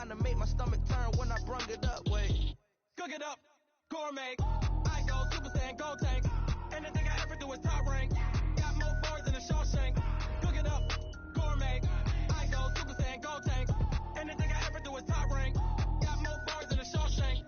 line to make my stomach turn when I brung it up. Wait. Cook it up, gourmet. I go Super Saiyan, gold tank. Anything I ever do is top rank. Got more bars than a Shawshank. Cook it up, gourmet. I go Super Saiyan, gold tank. Anything I ever do is top rank. Got more bars than a Shawshank.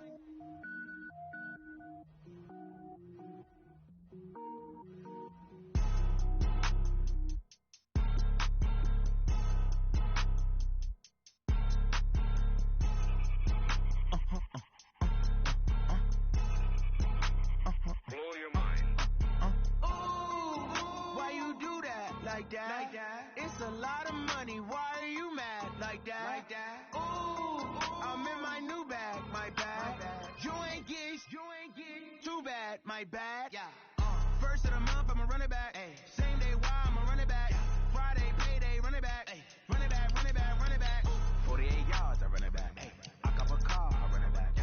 Like that. It's a lot of money. Why are you mad like that? Ooh, I'm in my new bag, my bad. You ain't get too bad, my bad. Yeah. First of the month, I'ma run it back. Ay. Same day, why I'ma run it back. Ay. Friday, payday, run it back. Ay. Run it back, run it back, run it back. 48 yards, I run it back. Ay. I cop a car, I run it back.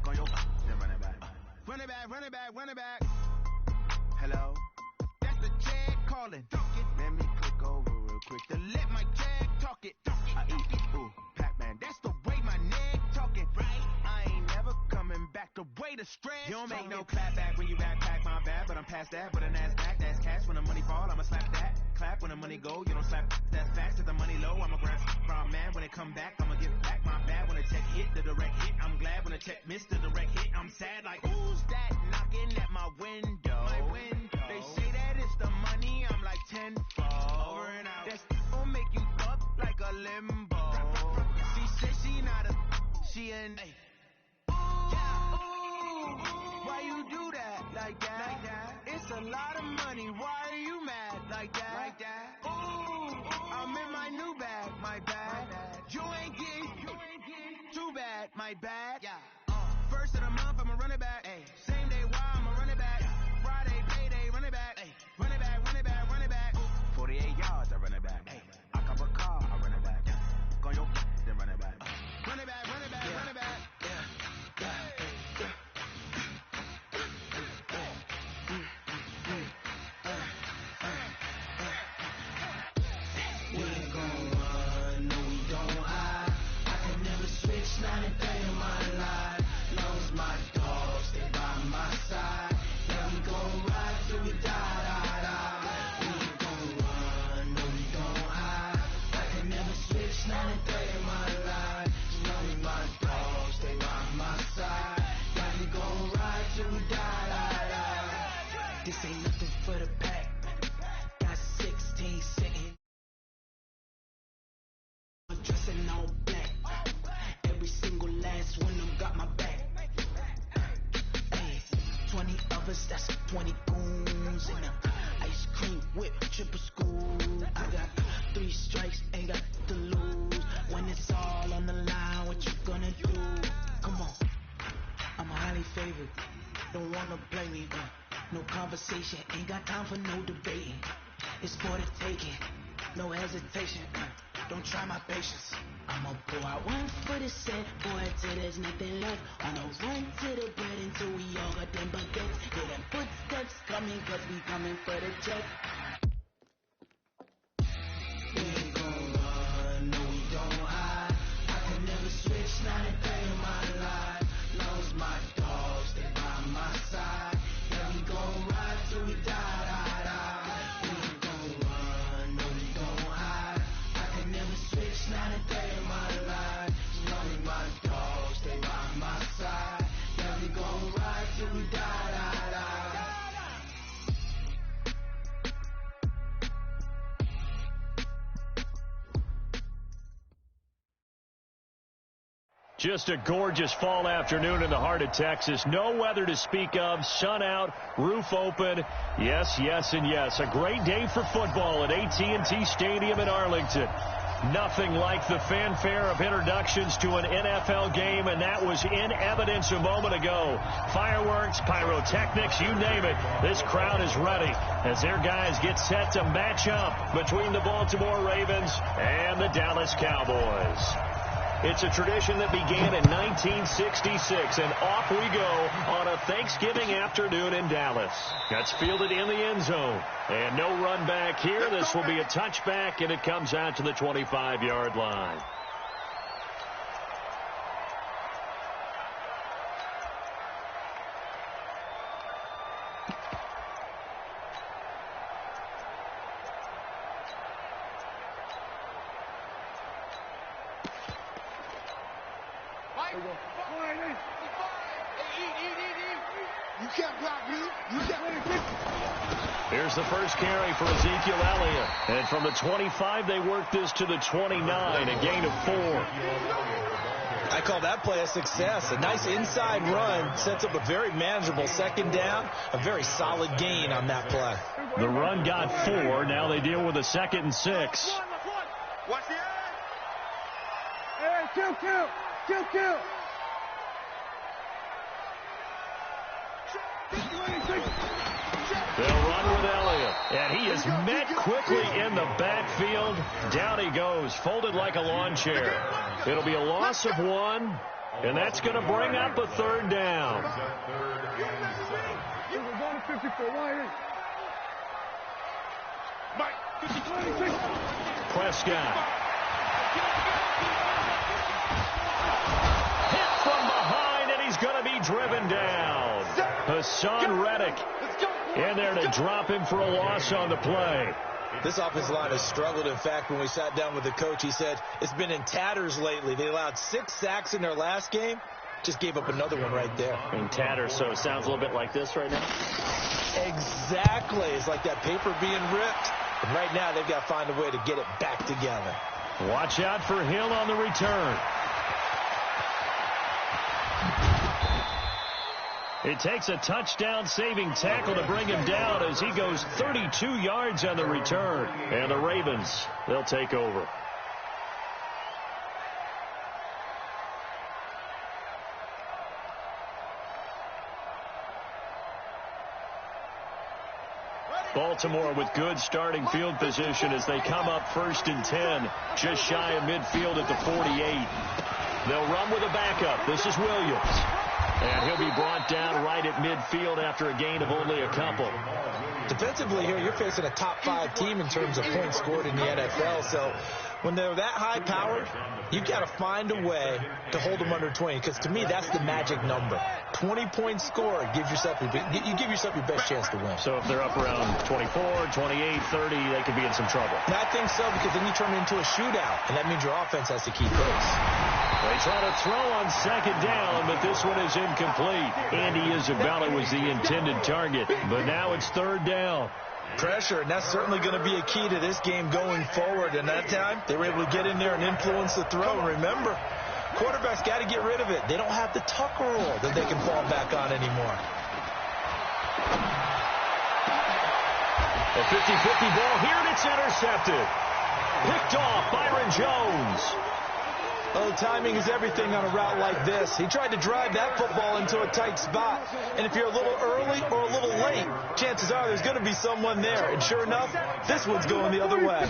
Go your then run it back. Run it back, run it back, run it back. Hello? That's the check calling. Let me click over real quick to let my jag talk it. I eat it, ooh, Pac-Man. That's the way my neck talking. Right? I ain't never coming back the way the stretch. You don't make no clap back when you backpack my bad, but I'm past that. But a NASDAQ, that's cash. When the money fall, I'ma slap that. Clap when the money go, you don't slap. That's fast. If the money low, I'ma grab from man. When it come back, I'ma get back my bad. When the check hit, the direct hit. I'm glad when the check missed the direct hit. I'm sad like, who's that knocking at my window? My window. They say that it's the money, I'm like tenfold. Over and out. That's gon' make you up like a limbo. She said she not a, she an A. Why you do that like that? It's a lot of money. Why are you mad like that? Ooh, I'm in my new bag, my bad. You ain't get too bad, my bad. Yeah. First of the month, I'ma run it back. Ay. Same day, why I'ma run it back. Friday, payday, run it back. Ay. Run it back, run it back, run it back. 48 yards, I run it back. Ay. I cop a car, I run it back. Go your then run it back. Run it back, run it back, run it back. We ain't gon' run, no we don't hide. I can never switch, not a day in my life. Long as my dogs stay by my side. Yeah, we gon' ride till we die. We ain't gon' run, no we don't hide. I can never switch, not a day in my life. Long as my dogs stay by my side. Yeah, we gon' ride till we die. This ain't nothing for the pack. Got 16 sitting. I'm dressing all black. Every single last one of them got my back. Hey, 20 of us, that's 20 goons in a ice cream whip, triple school. I got 3 strikes, ain't got to lose. When it's all on the line, what you gonna do? Come on, I'm highly favored. Don't wanna play me, no conversation, ain't got time for no debating. It's for the taking, no hesitation. Don't try my patience. I'ma pour out one for the set, boy, till there's nothing left. On a run to the bread until we all got them baguettes. Hear them footsteps coming, cause we coming for the check. We ain't gon' run, no we don't hide. I can never switch, not a day in my life. Long as my dogs stay by my side. Yeah, we gon' ride till we die. We ain't gon' run, no we don't hide. I can never switch, not a day in my life. Long as my dogs stay by my side. Yeah, we gon' ride till we die. Just a gorgeous fall afternoon in the heart of Texas. No weather to speak of. Sun out, roof open. Yes, yes, and yes. A great day for football at AT&T Stadium in Arlington. Nothing like the fanfare of introductions to an NFL game, and that was in evidence a moment ago. Fireworks, pyrotechnics, you name it. This crowd is ready as their guys get set to match up between the Baltimore Ravens and the Dallas Cowboys. It's a tradition that began in 1966, and off we go on a Thanksgiving afternoon in Dallas. That's fielded in the end zone, and no run back here. This will be a touchback, and it comes out to the 25-yard line. You can't block me. You can't. Here's the first carry for Ezekiel Elliott. And from the 25, they work this to the 29, a gain of 4. I call that play a success. A nice inside run sets up a very manageable second down. A very solid gain on that play. The run got 4. Now they deal with a 2nd and 6. Watch the edge. Hey, kill. They'll run with Elliott, and he is met quickly in the backfield. Down he goes, folded like a lawn chair. It'll be a loss of 1, and that's going to bring up a 3rd down. Prescott. Hit from behind, and he's going to be driven down. Hassan Reddick in there to drop him for a loss on the play. This offensive line has struggled. In fact, when we sat down with the coach, he said it's been in tatters lately. They allowed 6 sacks in their last game. Just gave up another one right there. In tatters, so it sounds a little bit like this right now? Exactly. It's like that paper being ripped. And right now, they've got to find a way to get it back together. Watch out for Hill on the return. It takes a touchdown-saving tackle to bring him down as he goes 32 yards on the return. And the Ravens, they'll take over. Baltimore with good starting field position as they come up 1st and 10, just shy of midfield at the 48. They'll run with a backup. This is Williams. And he'll be brought down right at midfield after a gain of only a couple. Defensively here, you're facing a top 5 team in terms of points scored in the NFL. So when they're that high-powered, you've got to find a way to hold them under 20. Because to me, that's the magic number. 20 points scored gives yourself you give yourself your best chance to win. So if they're up around 24, 28, 30, they could be in some trouble. And I think so, because then you turn it into a shootout, and that means your offense has to keep pace. They try to throw on 2nd down, but this one is incomplete. Andy Isabella was the intended target, but now it's 3rd down. Pressure, and that's certainly going to be a key to this game going forward. And that time, they were able to get in there and influence the throw. And remember, quarterbacks got to get rid of it. They don't have the tuck rule that they can fall back on anymore. A 50-50 ball here, and it's intercepted. Picked off Byron Jones. Oh, timing is everything on a route like this. He tried to drive that football into a tight spot. And if you're a little early or a little late, chances are there's going to be someone there. And sure enough, this one's going the other way.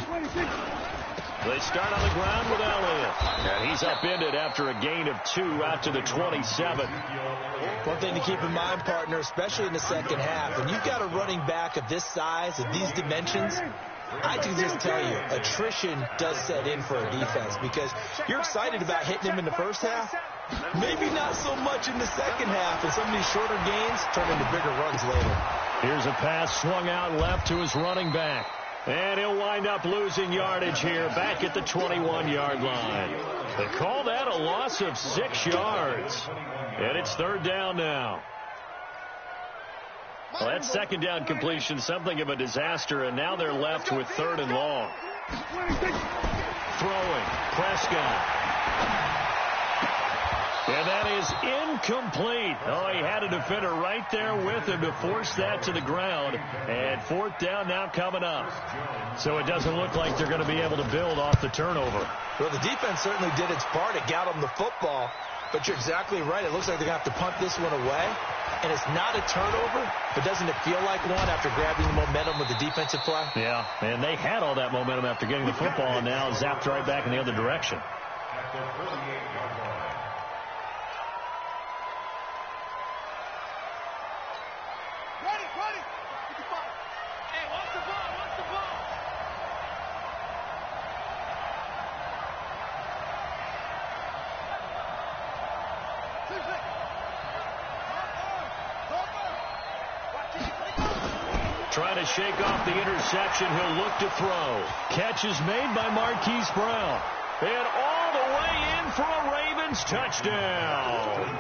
They start on the ground with Elliott. And he's upended after a gain of 2 out to the 27. One thing to keep in mind, partner, especially in the second half, when you've got a running back of this size, of these dimensions, I can just tell you, attrition does set in for a defense because you're excited about hitting him in the first half. Maybe not so much in the second half, and some of these shorter gains turn into bigger runs later. Here's a pass swung out left to his running back. And he'll wind up losing yardage here back at the 21-yard line. They call that a loss of 6 yards. And it's 3rd down now. Well, that 2nd down completion, something of a disaster, and now they're left with 3rd and long. Throwing, Prescott. And that is incomplete. Oh, he had a defender right there with him to force that to the ground. And 4th down now coming up. So it doesn't look like they're going to be able to build off the turnover. Well, the defense certainly did its part. It got them the football. But you're exactly right. It looks like they're going to have to punt this one away. And it's not a turnover, but doesn't it feel like one after grabbing the momentum with the defensive play? Yeah, and they had all that momentum after getting the football, and now zapped right back in the other direction. Trying to shake off the interception. He'll look to throw. Catch is made by Marquise Brown. And all the way for a Ravens touchdown.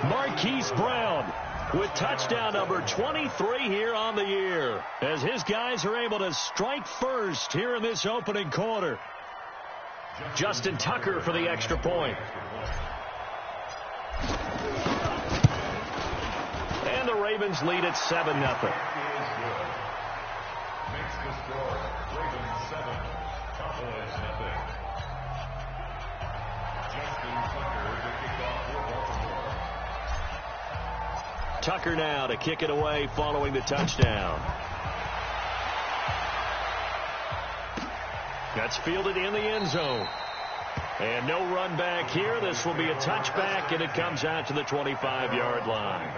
Marquise Brown with touchdown number 23 here on the year, as his guys are able to strike first here in this opening quarter. Justin Tucker for the extra point. And the Ravens lead at 7-0. Makes the score Ravens 7, Cowboys 0. Justin Tucker to kick off for Baltimore. Tucker now to kick it away following the touchdown. That's fielded in the end zone. And no run back here. This will be a touchback, and it comes out to the 25-yard line.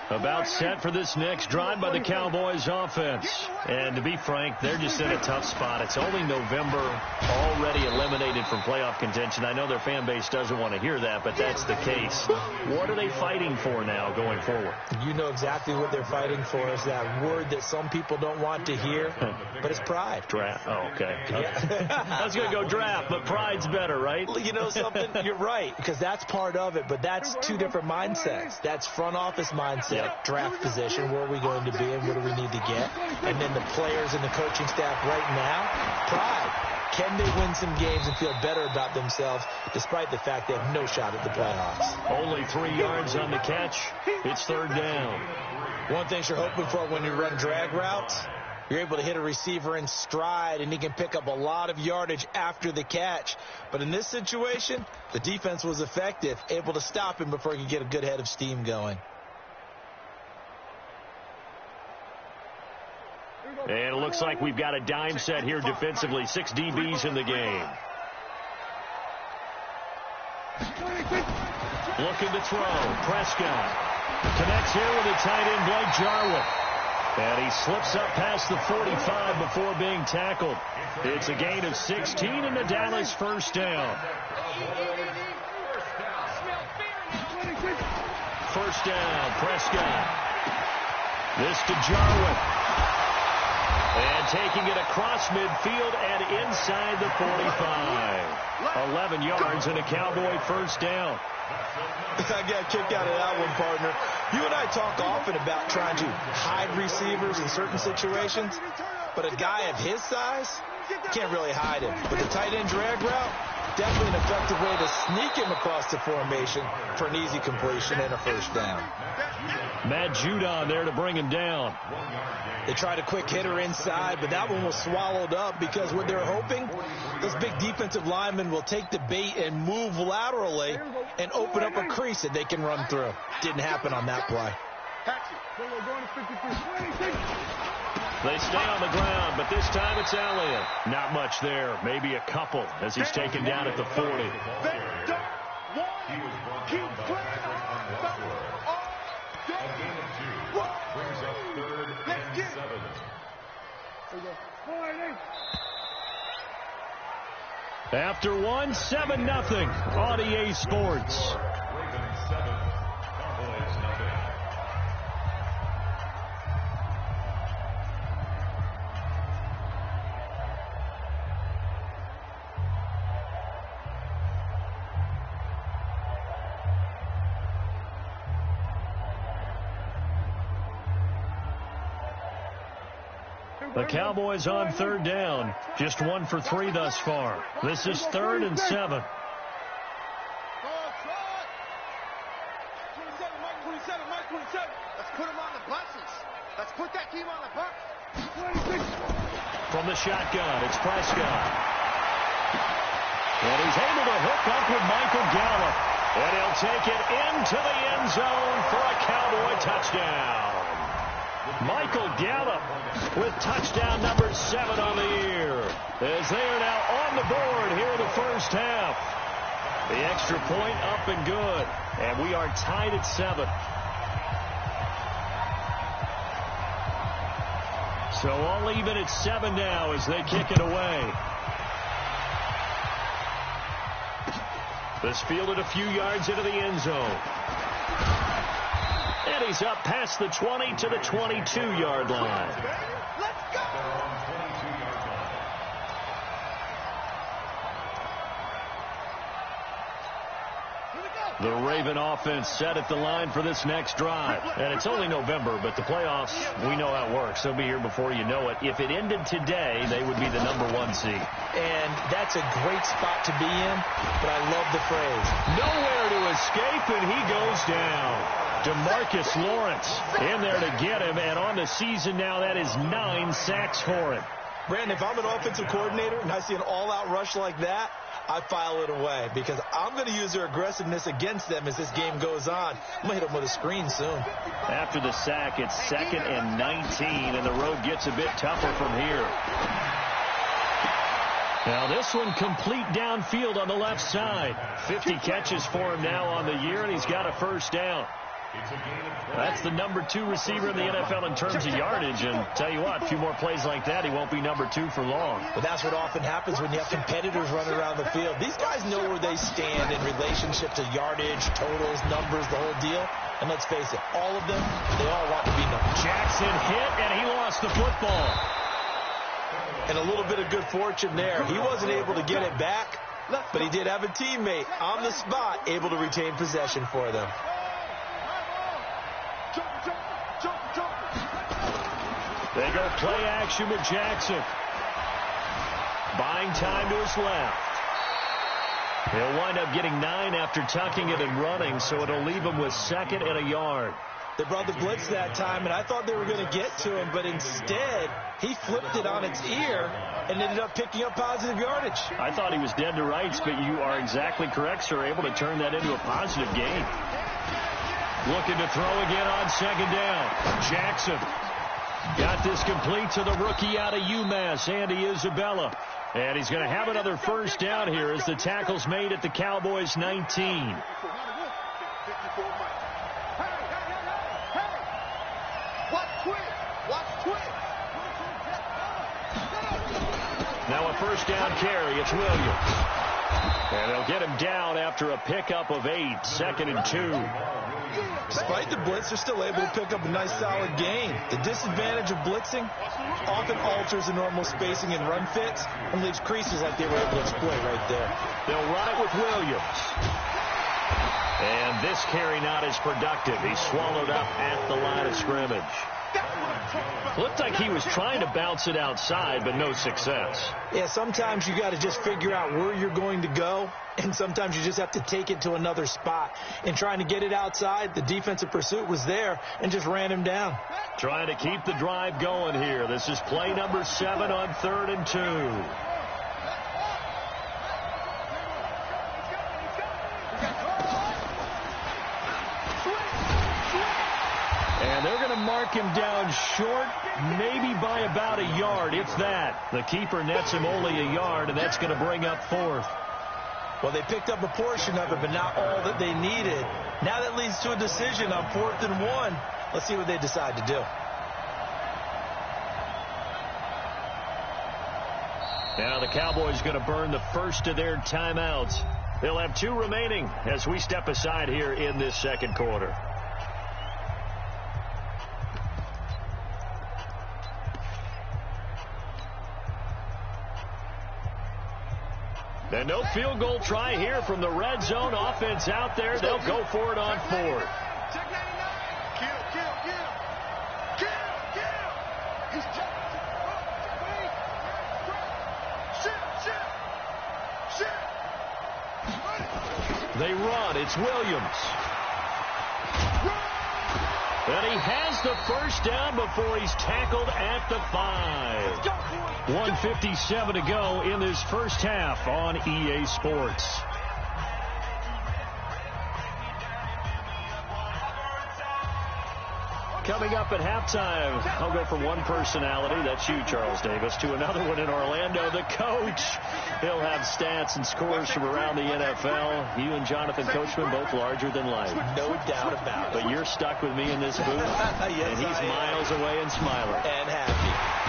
About set for this next drive by the Cowboys offense. And to be frank, they're just in a tough spot. It's only November, already eliminated from playoff contention. I know their fan base doesn't want to hear that, but that's the case. What are they fighting for now going forward? You know exactly what they're fighting for. Is that word that some people don't want to hear, but it's pride. Draft. Oh, okay. I was going to go draft, but pride's better, right? You know something? You're right, because that's part of it, but that's two different mindsets. That's front office mindset. Draft position, where are we going to be and what do we need to get? And then the players and the coaching staff right now, pride. Can they win some games and feel better about themselves despite the fact they have no shot at the playoffs? Only 3 yards on the catch. It's third down. One thing you're hoping for when you run drag routes, you're able to hit a receiver in stride and he can pick up a lot of yardage after the catch. But in this situation, the defense was effective, able to stop him before he could get a good head of steam going. And it looks like we've got a dime set here defensively. 6 DBs in the game. Looking to throw. Prescott connects here with a tight end, Blake Jarwin. And he slips up past the 45 before being tackled. It's a gain of 16 and the Dallas first down. First down, Prescott. This to Jarwin. And taking it across midfield and inside the 45. 11 yards and a Cowboy first down. I got a kick out of that one, partner. You and I talk often about trying to hide receivers in certain situations, but a guy of his size, can't really hide him. But the tight end drag route, definitely an effective way to sneak him across the formation for an easy completion and a first down. Matt Judon there to bring him down. They tried a quick hitter inside, but that one was swallowed up because what they're hoping, those big defensive linemen will take the bait and move laterally and open up a crease that they can run through. Didn't happen on that play. They stay on the ground, but this time it's Elliott. Not much there, maybe a couple as he's taken down at the 40. Brings up 3rd and 7. After 7-0 on EA Sports. Ravens 7, Cowboys 0. The Cowboys on third down. Just 1 for 3 thus far. This is 3rd and 7. Let's put him on the buses. Let's put that team on the bus. From the shotgun, it's Prescott. And he's able to hook up with Michael Gallup. And he'll take it into the end zone for a Cowboy touchdown. Michael Gallup with touchdown number 7 on the year, as they are now on the board here in the first half. The extra point up and good, and we are tied at 7. So all even at 7 now as they kick it away. This fielded a few yards into the end zone. And he's up past the 20 to the 22-yard line. Let's go! The Raven offense set at the line for this next drive. And it's only November, but the playoffs, we know how it works. They'll be here before you know it. If it ended today, they would be the #1 seed. And that's a great spot to be in, but I love the phrase. Nowhere to escape, and he goes down. DeMarcus Lawrence in there to get him, and on the season now, that is 9 sacks for him. Brandon, if I'm an offensive coordinator and I see an all-out rush like that, I file it away because I'm going to use their aggressiveness against them as this game goes on. I'm going to hit them with a screen soon. After the sack, it's 2nd and 19, and the road gets a bit tougher from here. Now this one complete downfield on the left side. 50 catches for him now on the year, and he's got a first down. That's the #2 receiver in the NFL in terms of yardage, and tell you what, a few more plays like that, he won't be #2 for long. But that's what often happens when you have competitors running around the field. These guys know where they stand in relationship to yardage, totals, numbers, the whole deal. And let's face it, all of them, they all want to be numbers. Jackson hit, and he lost the football. And a little bit of good fortune there. He wasn't able to get it back, but he did have a teammate on the spot able to retain possession for them. They go play action with Jackson. Buying time to his left. He'll wind up getting 9 after tucking it and running, so it'll leave him with 2nd and a yard. They brought the blitz that time, and I thought they were going to get to him, but instead, he flipped it on its ear and ended up picking up positive yardage. I thought he was dead to rights, but you are exactly correct, sir. Able to turn that into a positive gain. Looking to throw again on 2nd down. Jackson got this complete to the rookie out of UMass, Andy Isabella. And he's going to have another first down here as the tackle's made at the Cowboys 19. Now a first down carry. It's Williams. And they'll get him down after a pickup of 8, 2nd and 2. Despite the blitz, they're still able to pick up a nice solid gain. The disadvantage of blitzing often alters the normal spacing and run fits and leaves creases like they were able to exploit right there. They'll run it with Williams. And this carry not as productive. He's swallowed up at the line of scrimmage. Looked like he was trying to bounce it outside, but no success. Yeah, sometimes you got to just figure out where you're going to go, and sometimes you just have to take it to another spot. In trying to get it outside, the defensive pursuit was there and just ran him down. Trying to keep the drive going here. This is play number 7 on 3rd and 2. And they're going to mark him down short, maybe by about a yard, if that. The keeper nets him only a yard, and that's going to bring up 4th. Well, they picked up a portion of it, but not all that they needed. Now that leads to a decision on 4th and 1. Let's see what they decide to do. Now the Cowboys going to burn the first of their timeouts. They'll have 2 remaining as we step aside here in this 2nd quarter. And no field goal try here from the red zone. Offense out there. They'll go for it on 4th. They run. It's Williams. And he has the first down before he's tackled at the 5. 1:57 to go in this first half on EA Sports. Coming up at halftime, I'll go from one personality, that's you, Charles Davis, to another one in Orlando, the coach. He'll have stats and scores from around the NFL. You and Jonathan Coachman, both larger than life. No doubt about it. But you're stuck with me in this booth, yes, and he's miles away and smiling. And happy.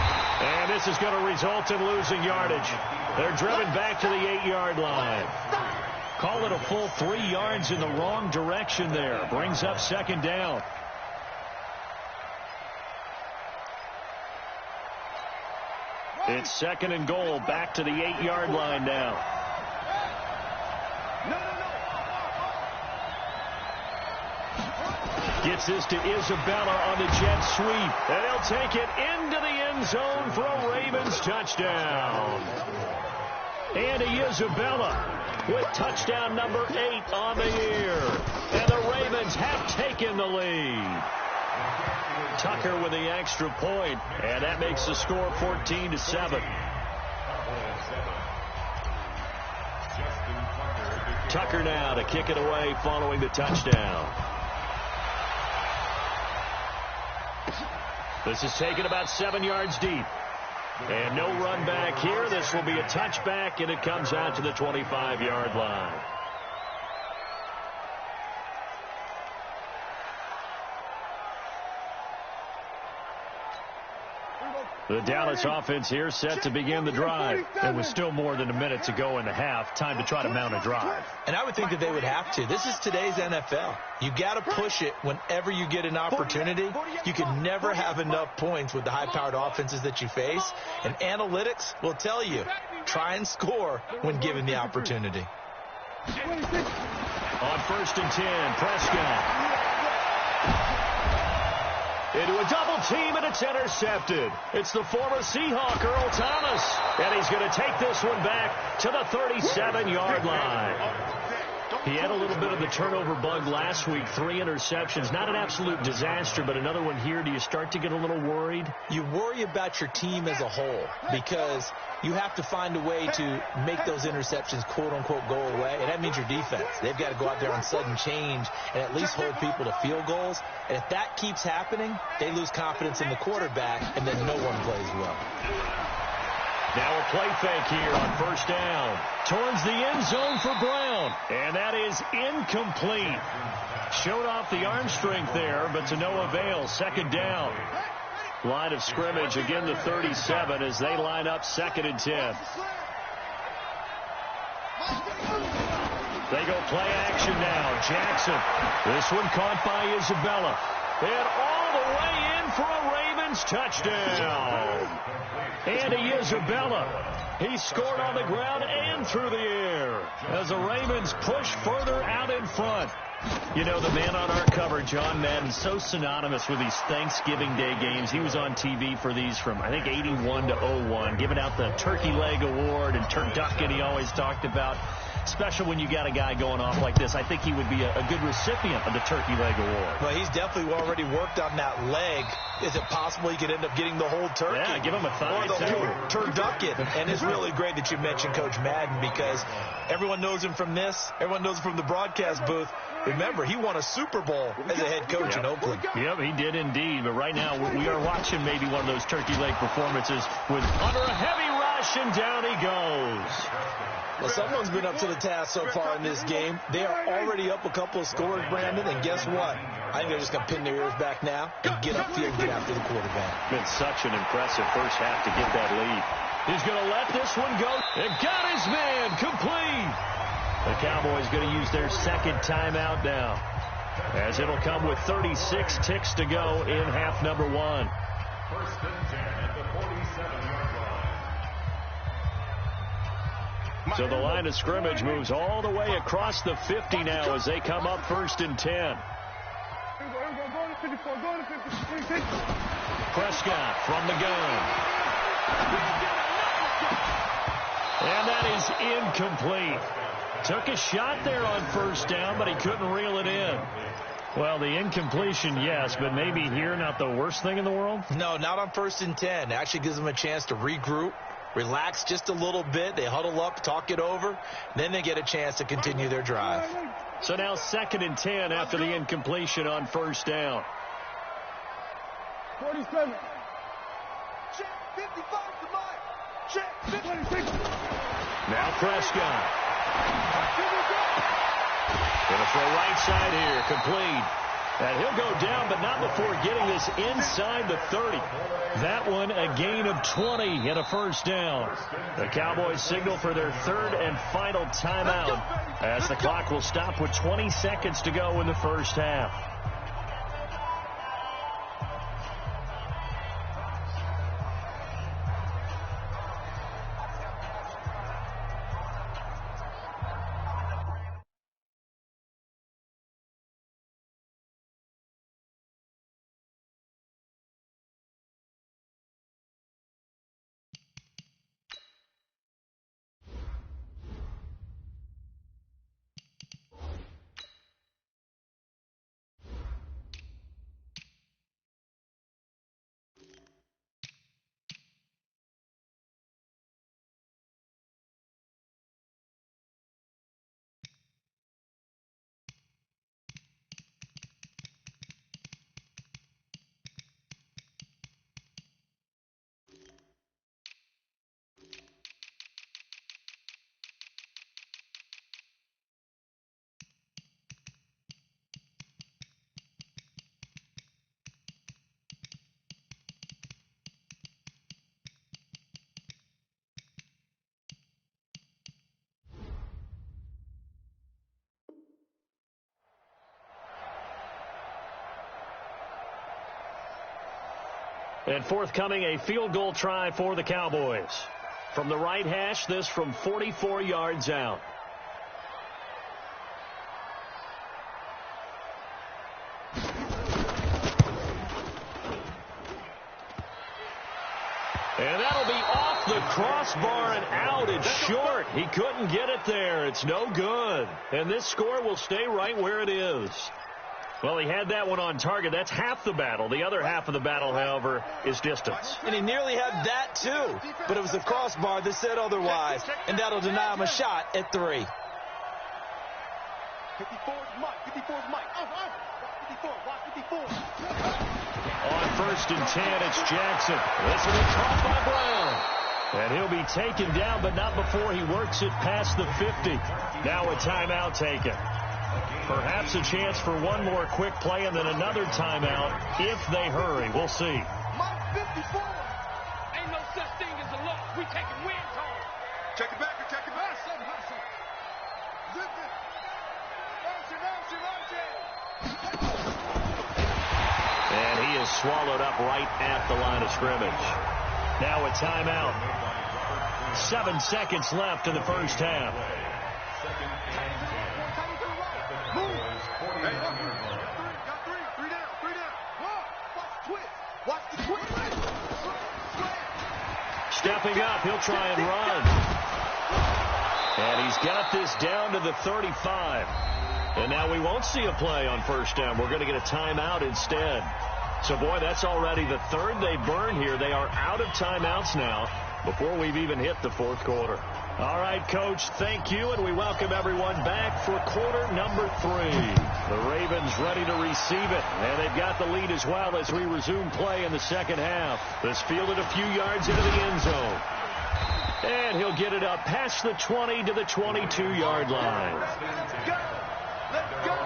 And this is going to result in losing yardage. They're driven back to the 8-yard line. Call it a full 3 yards in the wrong direction there. Brings up 2nd down. It's second and goal, back to the 8-yard line now. Gets this to Isabella on the jet sweep, and he'll take it into the end zone for a Ravens touchdown. Andy Isabella with touchdown number 8 on the year, and the Ravens have taken the lead. Tucker with the extra point, and that makes the score 14-7. Tucker now to kick it away following the touchdown. This is taken about 7 yards deep. And no run back here. This will be a touchback, and it comes out to the 25-yard line. The Dallas offense here set to begin the drive. There was still more than a minute to go in the half. Time to try to mount a drive. And I would think that they would have to. This is today's NFL. You got to push it whenever you get an opportunity. You can never have enough points with the high-powered offenses that you face. And analytics will tell you, try and score when given the opportunity. On 1st and 10, Prescott. Into a double team, and it's intercepted. It's the former Seahawk, Earl Thomas. And he's going to take this one back to the 37-yard line. He had a little bit of the turnover bug last week, 3 interceptions. Not an absolute disaster, but another one here. Do you start to get a little worried? You worry about your team as a whole because you have to find a way to make those interceptions, quote-unquote, go away. And that means your defense. They've got to go out there on sudden change and at least hold people to field goals. And if that keeps happening, they lose confidence in the quarterback, and then no one plays well. Now a play fake here on 1st down. Towards the end zone for Brown. And that is incomplete. Showed off the arm strength there, but to no avail. 2nd down. Line of scrimmage again to 37 as they line up 2nd and 10. They go play action now. Jackson. This one caught by Isabella. And all the way in for a Ravens touchdown. Andy Isabella. He scored on the ground and through the air as the Ravens push further out in front. You know, the man on our cover, John Madden, so synonymous with these Thanksgiving Day games. He was on TV for these from, I think, 81 to 01, giving out the Turkey Leg Award and turducken he always talked about. Special when you got a guy going off like this. I think he would be a good recipient of the Turkey Leg Award. Well, he's definitely already worked on that leg. Is it possible he could end up getting the whole turkey? Yeah, give him a thigh, or the whole turducken. And it's really great that you mentioned Coach Madden because everyone knows him from this. Everyone knows him from the broadcast booth. Remember, he won a Super Bowl as a head coach in Oakland. Yep, he did indeed. But right now, we are watching maybe one of those turkey leg performances with under a heavy rush, and down he goes. Well, someone's been up to the task so far in this game. They are already up a couple of scores, Brandon, and guess what? I think they're just going to pin their ears back now and get upfield and get after the quarterback. Been such an impressive first half to get that lead. He's going to let this one go. And got his man complete. The Cowboys going to use their 2nd timeout now, as it'll come with 36 ticks to go in half number 1. 1st and 10 at the 47-yard line. So the line of scrimmage moves all the way across the 50 now as they come up 1st and 10. Prescott from the gun. And that is incomplete. Took a shot there on 1st down, but he couldn't reel it in. Well, the incompletion, yes, but maybe here not the worst thing in the world? No, not on 1st and 10. It actually gives them a chance to regroup, relax just a little bit. They huddle up, talk it over. Then they get a chance to continue their drive. So now 2nd and 10 after the incompletion on 1st down. 47. Check 55 to Mike. Check 56. Now Prescott. Gonna throw right side here, complete. And he'll go down, but not before getting this inside the 30. That one a gain of 20 and a 1st down. The Cowboys signal for their 3rd and final timeout as the clock will stop with 20 seconds to go in the first half. And forthcoming, a field goal try for the Cowboys. From the right hash, this from 44 yards out. And that'll be off the crossbar and out. It's short. He couldn't get it there. It's no good. And this score will stay right where it is. Well, he had that one on target. That's half the battle. The other half of the battle, however, is distance. And he nearly had that, too. But it was the crossbar that said otherwise. And that'll deny him a shot at 3. 54's Mike. 54's Mike. 54. Watch 54. On 1st and 10, it's Jackson. This will be caught by Brown. And he'll be taken down, but not before he works it past the 50. Now a timeout taken. Perhaps a chance for one more quick play and then another timeout if they hurry. We'll see. Mike 54. Ain't no such thing as a loss. We taking wins home. Check it back. Check it back. Zip it. And he is swallowed up right at the line of scrimmage. Now a timeout. 7 seconds left in the first half. Stepping up, he'll try and run. And he's got this down to the 35. And now we won't see a play on first down. We're going to get a timeout instead. So, boy, that's already the third they burned here. They are out of timeouts now before we've even hit the fourth quarter. All right, Coach, thank you, and we welcome everyone back for quarter number 3. The Ravens ready to receive it, and they've got the lead as well as we resume play in the second half. This fielded a few yards into the end zone. And he'll get it up past the 20 to the 22-yard line. Let's go. Let's go.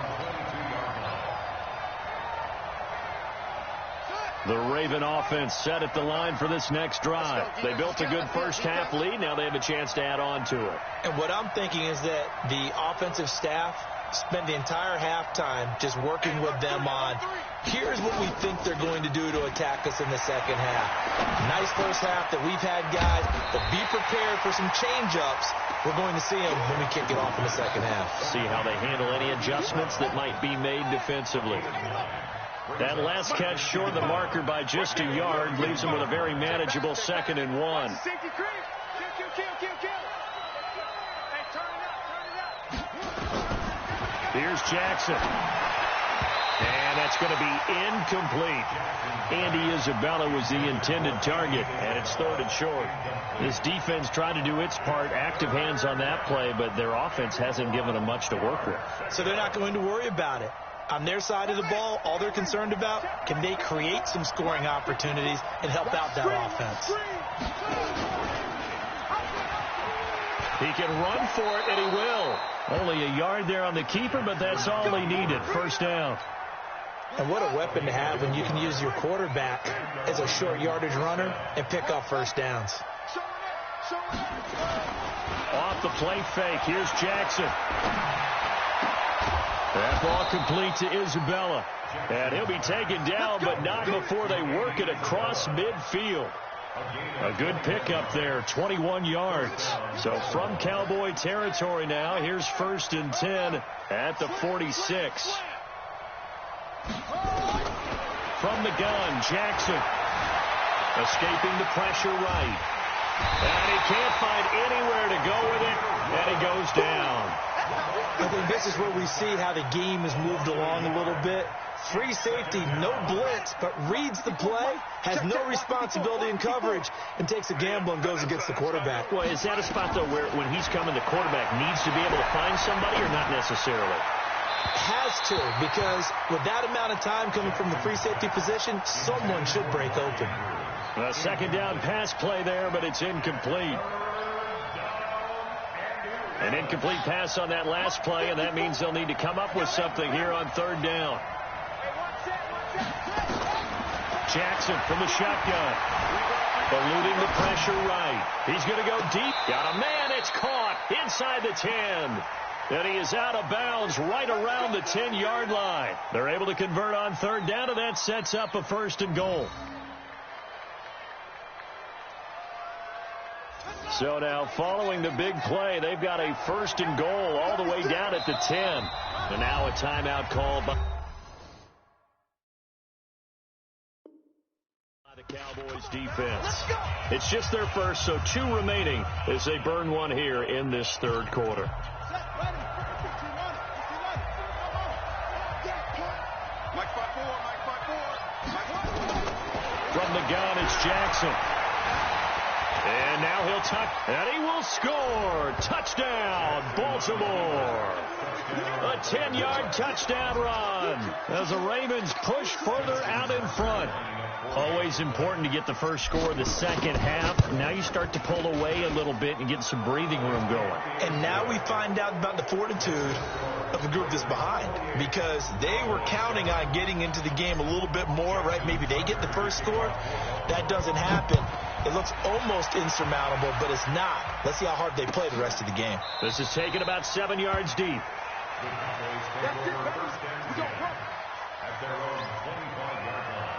The Raven offense set at the line for this next drive. They built a good first-half lead. Now they have a chance to add on to it. And what I'm thinking is that the offensive staff spent the entire halftime just working with them on, here's what we think they're going to do to attack us in the second half. Nice first half that we've had, guys, but be prepared for some change-ups. We're going to see them when we kick it off in the second half. See how they handle any adjustments that might be made defensively. That last catch short of the marker by just a yard leaves them with a very manageable 2nd and 1. Here's Jackson. And that's going to be incomplete. Andy Isabella was the intended target, and it's 3rd and short. This defense tried to do its part, active hands on that play, but their offense hasn't given them much to work with. So they're not going to worry about it. On their side of the ball, all they're concerned about, can they create some scoring opportunities and help out that offense? He can run for it, and he will. Only a yard there on the keeper, but that's all he needed. First down. And what a weapon to have when you can use your quarterback as a short yardage runner and pick up first downs. Off the play fake, here's Jackson. That ball complete to Isabella. And he'll be taken down, but not before they work it across midfield. A good pickup there, 21 yards. So from Cowboy territory now, here's 1st and 10 at the 46. From the gun, Jackson escaping the pressure right. And he can't find anywhere to go with it, and he goes down. I think this is where we see how the game has moved along a little bit. Free safety, no blitz, but reads the play, has no responsibility in coverage, and takes a gamble and goes against the quarterback. Well, is that a spot, though, where when he's coming, the quarterback needs to be able to find somebody or not necessarily? Has to, because with that amount of time coming from the free safety position, someone should break open. A 2nd down pass play there, but it's incomplete. An incomplete pass on that last play, and that means they'll need to come up with something here on 3rd down. Jackson from the shotgun. Eluding the pressure right. He's going to go deep. Got a man. It's caught inside the 10. And he is out of bounds right around the 10-yard line. They're able to convert on 3rd down, and that sets up a 1st and goal. So now following the big play, they've got a 1st and goal all the way down at the 10. And now a timeout called by the Cowboys defense. It's just their first, so 2 remaining as they burn one here in this 3rd quarter. From the gun, it's Jackson. And now he'll tuck, and he will score. Touchdown, Baltimore. A 10-yard touchdown run as the Ravens push further out in front. Always important to get the first score of the second half. Now you start to pull away a little bit and get some breathing room going. And now we find out about the fortitude of the group that's behind, because they were counting on getting into the game a little bit more, right? Maybe they get the first score. That doesn't happen. It looks almost insurmountable, but it's not. Let's see how hard they play the rest of the game. This is taken about 7 yards deep. At their own 25-yard line.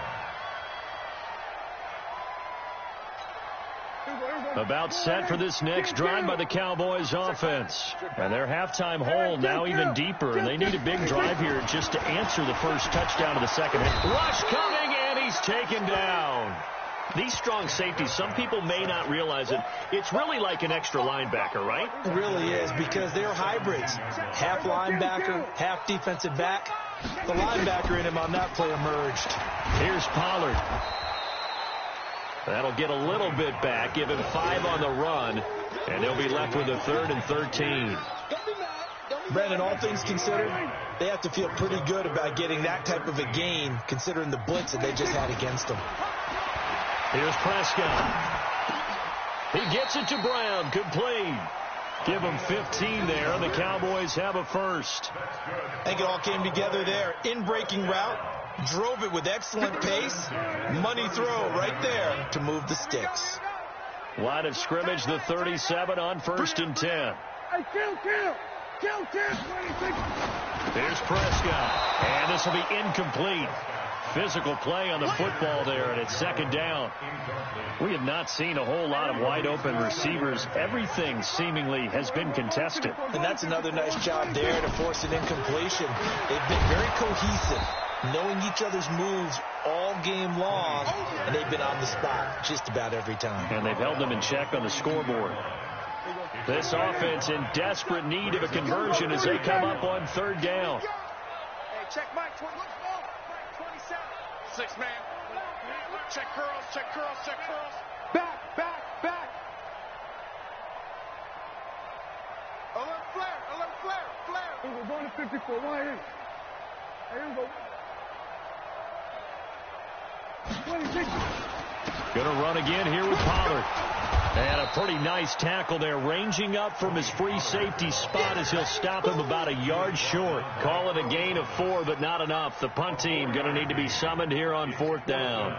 About set for this next drive by the Cowboys offense. And their halftime hole now even deeper. And they need a big drive here just to answer the first touchdown of the second half. Rush coming, and he's taken down. These strong safeties, some people may not realize it. It's really like an extra linebacker, right? It really is, because they're hybrids. Half linebacker, half defensive back. The linebacker in him on that play emerged. Here's Pollard. That'll get a little bit back, give him 5 on the run, and they'll be left with a 3rd and 13. Brandon, all things considered, they have to feel pretty good about getting that type of a gain, considering the blitz that they just had against them. Here's Prescott. He gets it to Brown, complete. Give him 15 there, and the Cowboys have a first. I think it all came together there. In-breaking route, drove it with excellent pace. Money throw right there to move the sticks. Line of scrimmage, the 37 on 1st and 10. Here's Prescott, and this will be incomplete. Physical play on the football there, and it's 2nd down. We have not seen a whole lot of wide-open receivers. Everything seemingly has been contested. And that's another nice job there to force an incompletion. They've been very cohesive, knowing each other's moves all game long, and they've been on the spot just about every time. And they've held them in check on the scoreboard. This offense in desperate need of a conversion as they come up on 3rd down. Hey, check Mike. 6 man. Check curls, check curls, check curls. Back. Alert flare. We're going to 54. Why here? Here we go. 26. Going to run again here with Pollard. And a pretty nice tackle there, ranging up from his free safety spot as he'll stop him about a yard short. Call it a gain of 4, but not enough. The punt team going to need to be summoned here on 4th down.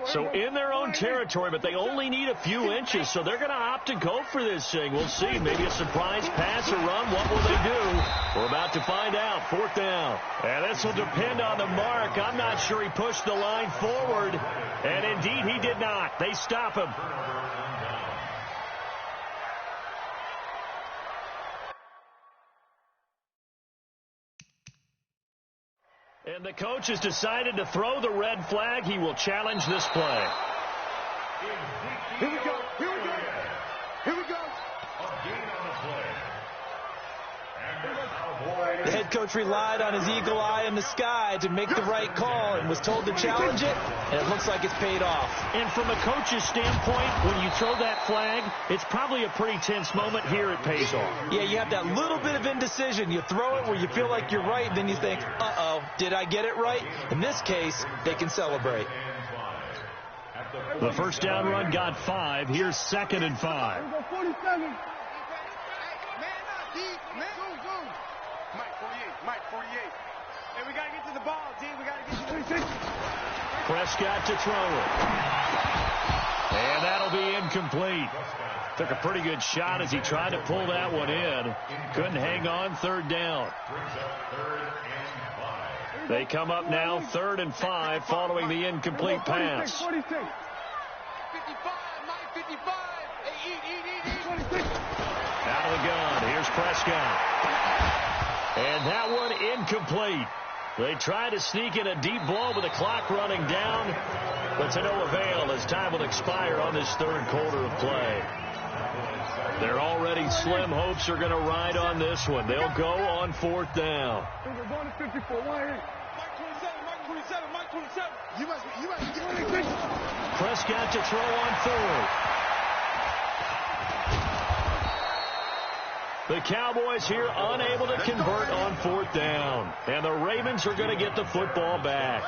So in their own territory, but they only need a few inches, so they're going to opt to go for this thing. We'll see. Maybe a surprise pass or run. What will they do? We're about to find out. 4th down. And this will depend on the mark. I'm not sure he pushed the line forward. And indeed, he did not. They stop him. And the coach has decided to throw the red flag. He will challenge this play. Here we go. A gain on the play. The head coach relied on his eagle eye in the sky to make the right call and was told to challenge it, and it looks like it's paid off. And from a coach's standpoint, when you throw that flag, it's probably a pretty tense moment. Here it pays off. Yeah, you have that little bit of indecision. You throw it where you feel like you're right, then you think, uh-oh, did I get it right? In this case, they can celebrate. The 1st down run got 5. Here's 2nd and 5. 47. Mike 48. Hey, we got to get to the ball, D. We got to get to the 26. Prescott to throw it. And that'll be incomplete. Took a pretty good shot as he tried to pull that one in. Couldn't hang on. Third down. They come up now 3rd and 5 following the incomplete pass. 46. 55, Mike, 55. Hey, eat. Out of the gun. Here's Prescott. And that one incomplete. They try to sneak in a deep blow with the clock running down, but to no avail as time will expire on this 3rd quarter of play. Their already slim hopes are going to ride on this one. They'll go on 4th down. We're going to 54. Mike 27, Mike 27. You must get 26. Prescott to throw on 4th. The Cowboys here unable to convert on 4th down. And the Ravens are going to get the football back.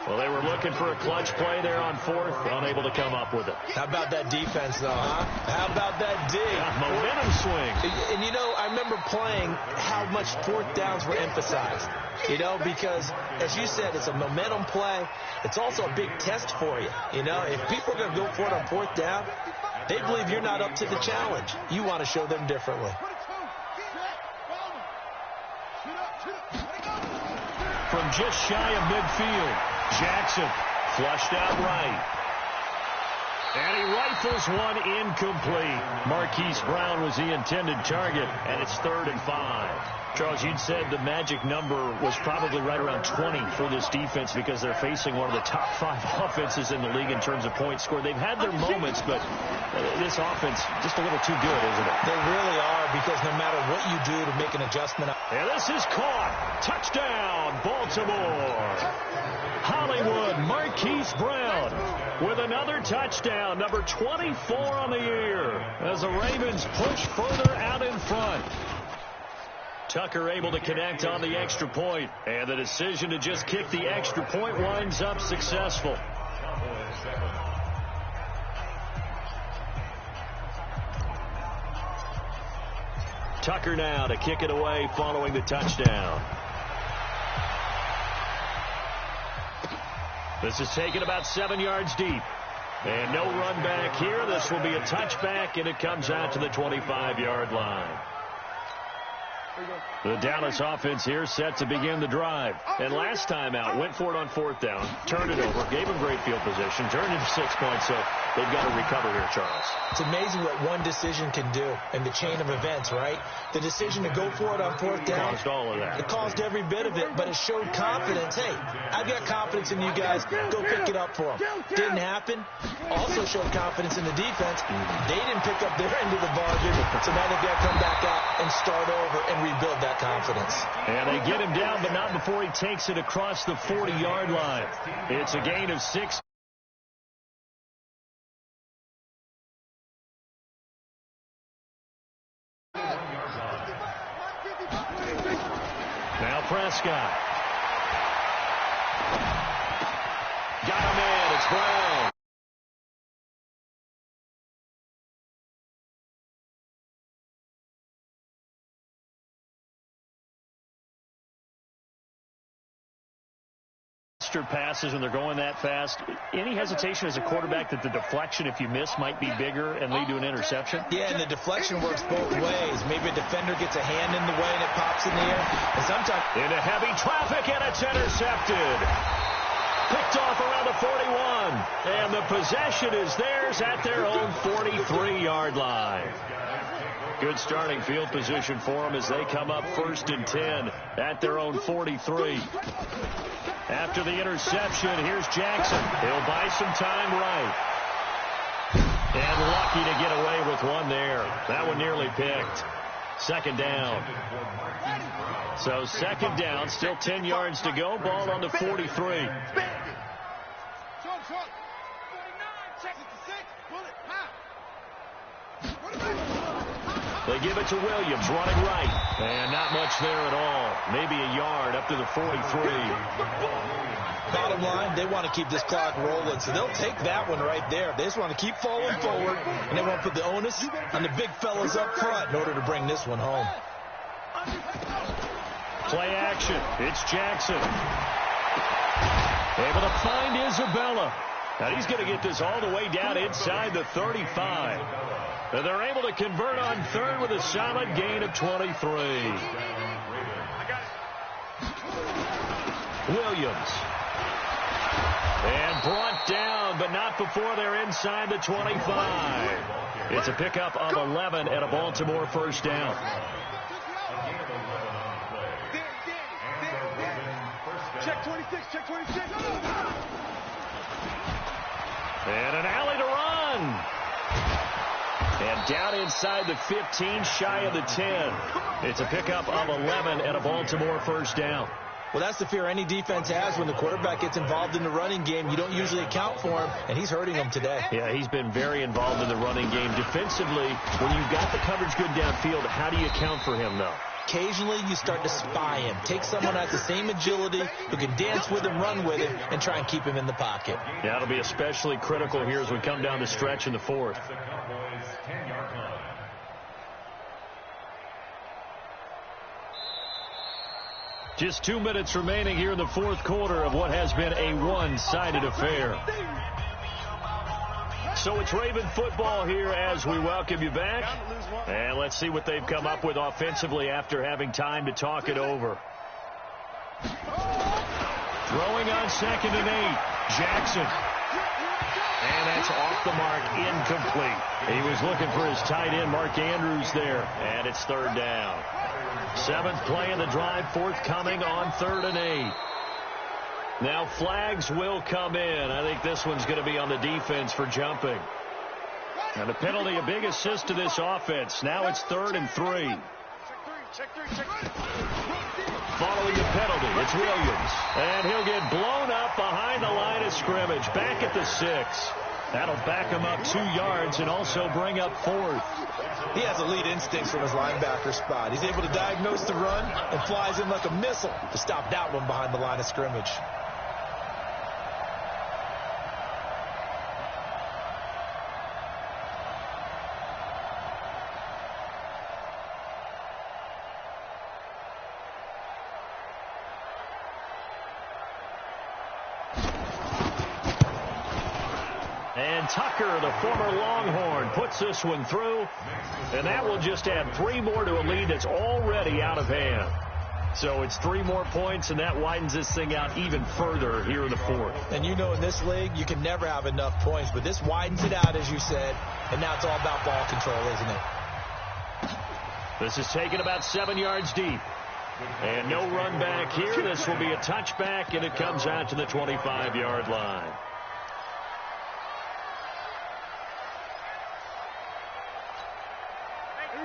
Well, they were looking for a clutch play there on 4th, unable to come up with it. How about that defense, though, huh? How about that dig? Yeah, momentum swing. And, you know, I remember playing how much 4th downs were emphasized. You know, because, as you said, it's a momentum play. It's also a big test for you. You know, if people are going to go for it on 4th down, they believe you're not up to the challenge. You want to show them differently. From just shy of midfield, Jackson flushed out right. And he rifles one incomplete. Marquise Brown was the intended target, and it's 3rd and 5. Charles, you'd said the magic number was probably right around 20 for this defense because they're facing one of the top 5 offenses in the league in terms of points scored. They've had their moments, but this offense just a little too good, isn't it? They really are, because no matter what you do to make an adjustment. And this is caught. Touchdown, Baltimore. Hollywood, Marquise Brown with another touchdown, number 24 on the year, as the Ravens push further out in front. Tucker able to connect on the extra point, and the decision to just kick the extra point winds up successful. Tucker now to kick it away following the touchdown. This is taken about 7 yards deep. And no run back here. This will be a touchback, and it comes out to the 25-yard line. The Dallas offense here set to begin the drive. And last time out, went for it on 4th down, turned it over, gave them great field position, turned into 6 points, so they've got to recover here, Charles. It's amazing what one decision can do in the chain of events, right? The decision to go for it on 4th down. Caused all of that. It caused every bit of it, but it showed confidence. Hey, I've got confidence in you guys. Go pick it up for them. Didn't happen. Also showed confidence in the defense. They didn't pick up their end of the bargain, so now they've got to come back out and start over and rebuild that confidence. And they get him down, but not before he takes it across the 40-yard line. It's a gain of 6. Now Prescott. Got him in. It's Brown. Passes when they're going that fast. Any hesitation as a quarterback that the deflection, if you miss, might be bigger and lead to an interception? Yeah, and the deflection works both ways. Maybe a defender gets a hand in the way and it pops in the air. And sometimes into heavy traffic, and it's intercepted. Picked off around the 41. And the possession is theirs at their own 43-yard line. Good starting field position for them as they come up 1st and 10 at their own 43. After the interception, here's Jackson. He'll buy some time right. And lucky to get away with one there. That one nearly picked. 2nd down. So 2nd down, still 10 yards to go. Ball on the 43. They give it to Williams, running right. And not much there at all. Maybe a yard up to the 43. Bottom line, they want to keep this clock rolling, so they'll take that one right there. They just want to keep falling forward, and they want to put the onus on the big fellas up front in order to bring this one home. Play action. It's Jackson. Able to find Isabella. Now he's going to get this all the way down inside the 35. And they're able to convert on third with a solid gain of 23. Williams. And brought down, but not before they're inside the 25. It's a pickup of 11 and a Baltimore first down. Check 26, check 26. And an alley to run. And down inside the 15, shy of the 10. It's a pickup of 11 and a Baltimore first down. Well, that's the fear any defense has when the quarterback gets involved in the running game. You don't usually account for him, and he's hurting them today. Yeah, he's been very involved in the running game. Defensively, when you've got the coverage good downfield, how do you account for him, though? Occasionally, you start to spy him. Take someone who has the same agility, who can dance with him, run with him, and try and keep him in the pocket. Yeah, that'll be especially critical here as we come down the stretch in the fourth. Just 2 minutes remaining here in the fourth quarter of what has been a one-sided affair. So it's Raven football here as we welcome you back. And let's see what they've come up with offensively after having time to talk it over. Throwing on 2nd and 8. Jackson. And that's off the mark, incomplete. He was looking for his tight end, Mark Andrews, there. And it's 3rd down. 7th play in the drive, forthcoming on 3rd and 8. Now flags will come in. I think this one's going to be on the defense for jumping. And the penalty, a big assist to this offense. Now it's 3rd and 3. Following the penalty, it's Williams. And he'll get blown up behind the line of scrimmage. Back at the 6. That'll back him up 2 yards and also bring up 4th. He has elite instincts from his linebacker spot. He's able to diagnose the run and flies in like a missile to stop that one behind the line of scrimmage. And Tucker, the former Longhorn, puts this one through. And that will just add 3 more to a lead that's already out of hand. So it's 3 more points, and that widens this thing out even further here in the fourth. And you know in this league, you can never have enough points. But this widens it out, as you said. And now it's all about ball control, isn't it? This is taken about 7 yards deep. And no run back here. This will be a touchback, and it comes out to the 25-yard line.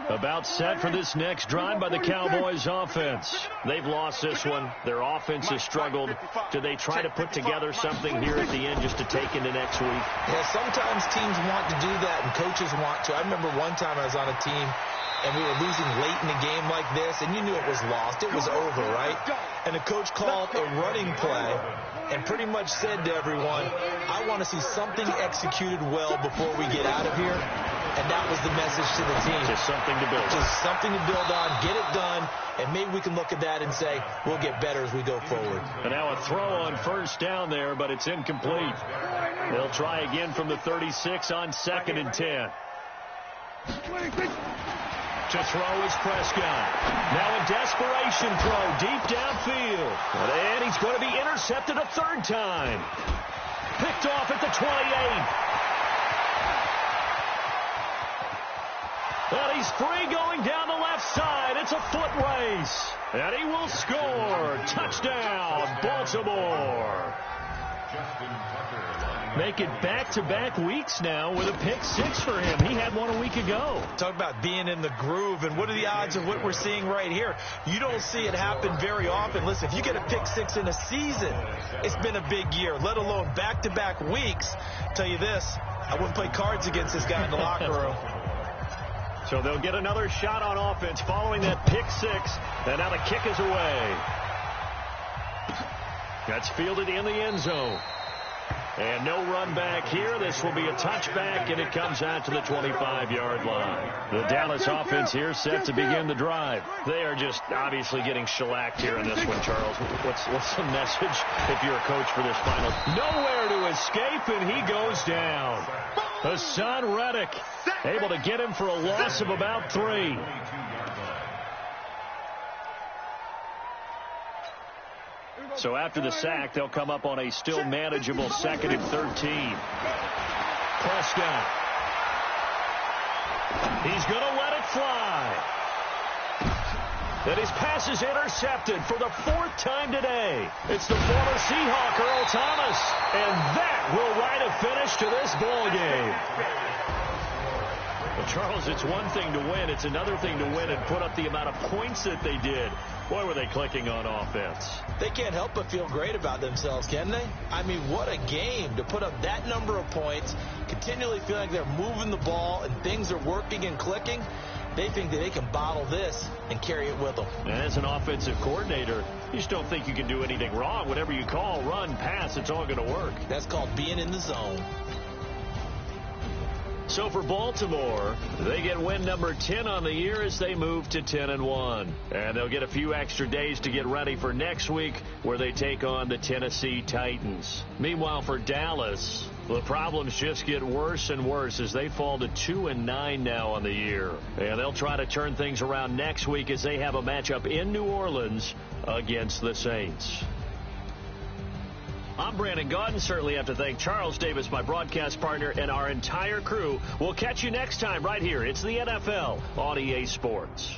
About set for this next drive by the Cowboys offense. They've lost this one. Their offense has struggled. Do they try to put together something here at the end just to take into next week? Yeah, sometimes teams want to do that and coaches want to. I remember one time I was on a team and we were losing late in a game like this, and you knew it was lost. It was over, right? And the coach called a running play and pretty much said to everyone, I want to see something executed well before we get out of here. And that was the message to the team. Just something to build on. Just something to build on, get it done, and maybe we can look at that and say, we'll get better as we go forward. And now a throw on 1st down there, but it's incomplete. They'll try again from the 36 on 2nd and 10. To throw is Prescott. Now a desperation throw deep downfield. And he's going to be intercepted a 3rd time. Picked off at the 28. And he's free going down the left side. It's a foot race. And he will score. Touchdown, Baltimore. Make it back-to-back weeks now with a pick 6 for him. He had one a week ago. Talk about being in the groove, and what are the odds of what we're seeing right here? You don't see it happen very often. Listen, if you get a pick 6 in a season, it's been a big year, let alone back-to-back weeks. I'll tell you this, I wouldn't play cards against this guy in the locker room. So they'll get another shot on offense following that pick 6. And now the kick is away. That's fielded in the end zone. And no run back here. This will be a touchback, and it comes out to the 25-yard line. The Dallas offense here set to begin the drive. They are just obviously getting shellacked here in this one, Charles. What's the message if you're a coach for this final? Nowhere to escape, and he goes down. Hassan Reddick able to get him for a loss of about 3. So after the sack, they'll come up on a still manageable 2nd and 13. Prescott. He's going to let it fly. And his pass is intercepted for the 4th time today. It's the former Seahawk, Earl Thomas. And that will write a finish to this ball game. Well, Charles, it's one thing to win. It's another thing to win and put up the amount of points that they did. Boy, were they clicking on offense. They can't help but feel great about themselves, can they? I mean, what a game to put up that number of points, continually feel like they're moving the ball and things are working and clicking. They think that they can bottle this and carry it with them. And as an offensive coordinator, you just don't think you can do anything wrong. Whatever you call, run, pass, it's all going to work. That's called being in the zone. So for Baltimore, they get win number 10 on the year as they move to 10-1. And they'll get a few extra days to get ready for next week where they take on the Tennessee Titans. Meanwhile, for Dallas, the problems just get worse and worse as they fall to 2-9 now on the year. And they'll try to turn things around next week as they have a matchup in New Orleans against the Saints. I'm Brandon Gaudin. Certainly have to thank Charles Davis, my broadcast partner, and our entire crew. We'll catch you next time right here. It's the NFL on EA Sports.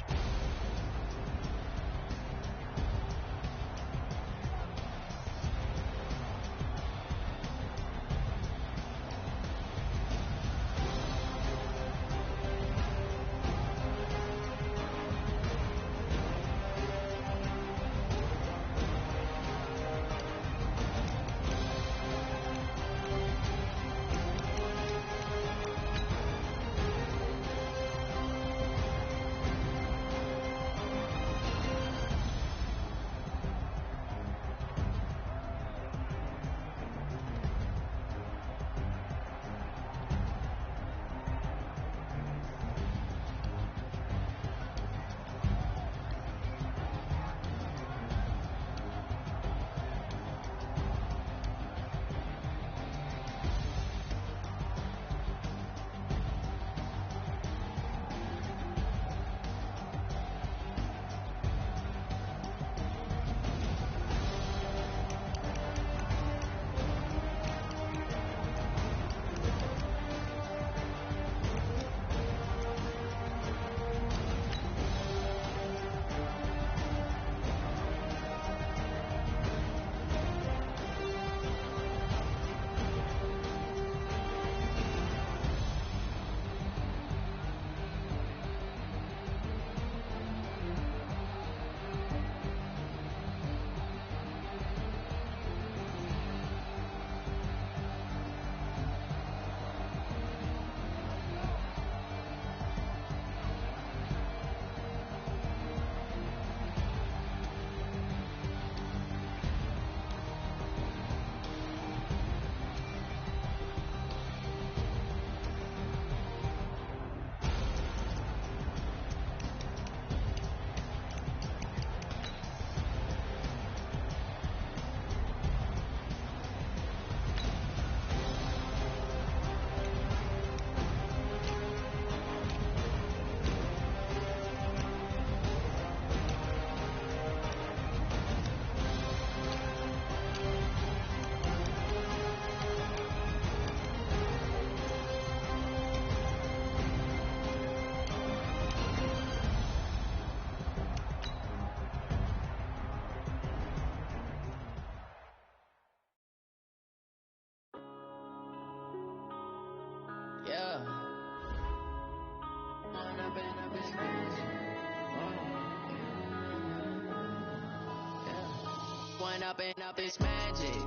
Up is magic.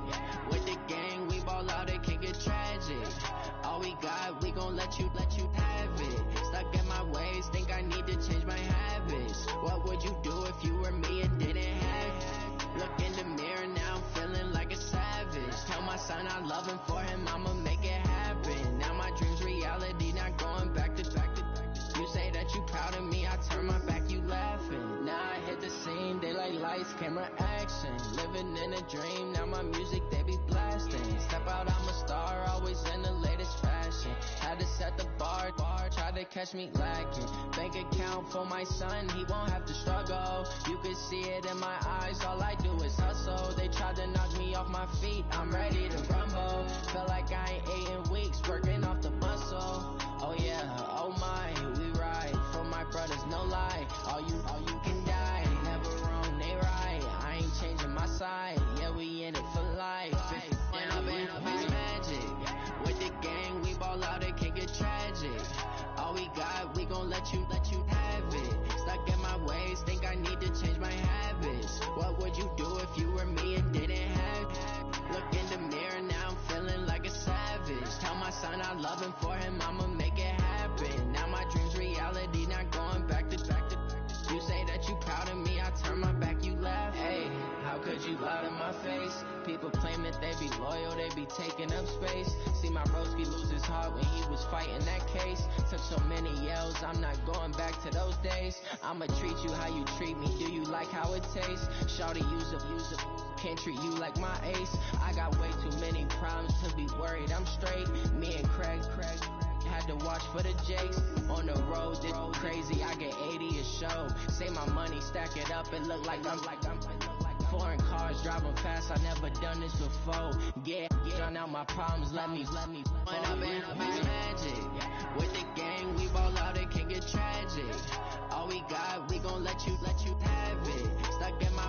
With the gang, we ball out, it can get tragic. All we got, we gon' let you have it. Stuck in my ways, think I need to change my habits. What would you do if you were me and didn't have it? Look in the mirror, now I'm feeling like a savage. Tell my son I love him, for him I'ma make it happen. Now my dream's reality, not going back to. You say that you proud of me, I turn my back, you laughing. Now I hit the scene, they like lights, camera action. Living in a dream, now my music they be blasting. Step out, I'm a star, always in the latest fashion. Had to set the bar, try to catch me lacking. Bank account for my son, he won't have to struggle. You can see it in my eyes, all I do is hustle. They tried to knock me off my feet, I'm ready to rumble. Feel like I ain't ate in weeks, working off the muscle. Oh yeah, oh my, we ride for my brothers, no lie. All you can die, never wrong, they right. I ain't changing my side, yeah, we in it for life. It's magic. With the gang, we ball out, it can get tragic. All we got, we gon' let you have it. Stuck in my ways, think I need to change my habits. What would you do if you were me and didn't have it? Look in the mirror, now I'm feeling like a savage. Tell my son I love him, for him I'ma make it happen. Now my dream's reality, not going back to. You say that you proud of me, I turn my back, you laugh. Hey, how could you lie to my face? People claim that they be loyal, they be taking up space. See my broski lose his heart when he was fighting that case. Took so many yells, I'm not going back to those days. I'ma treat you how you treat me, do you like how it tastes? Shawty, use up, can't treat you like my ace. I got way too many problems to be worried, I'm straight. Me and Craig had to watch for the Jakes. On the road, this crazy, I get 80 a show. Say my money, stack it up, it look like I'm foreign cars, driving fast, I never done this before. Get drown out my problems, let me point up and it's magic. With the gang, we ball out, it can get tragic. All we got, we gon' let you have it. Stuck in my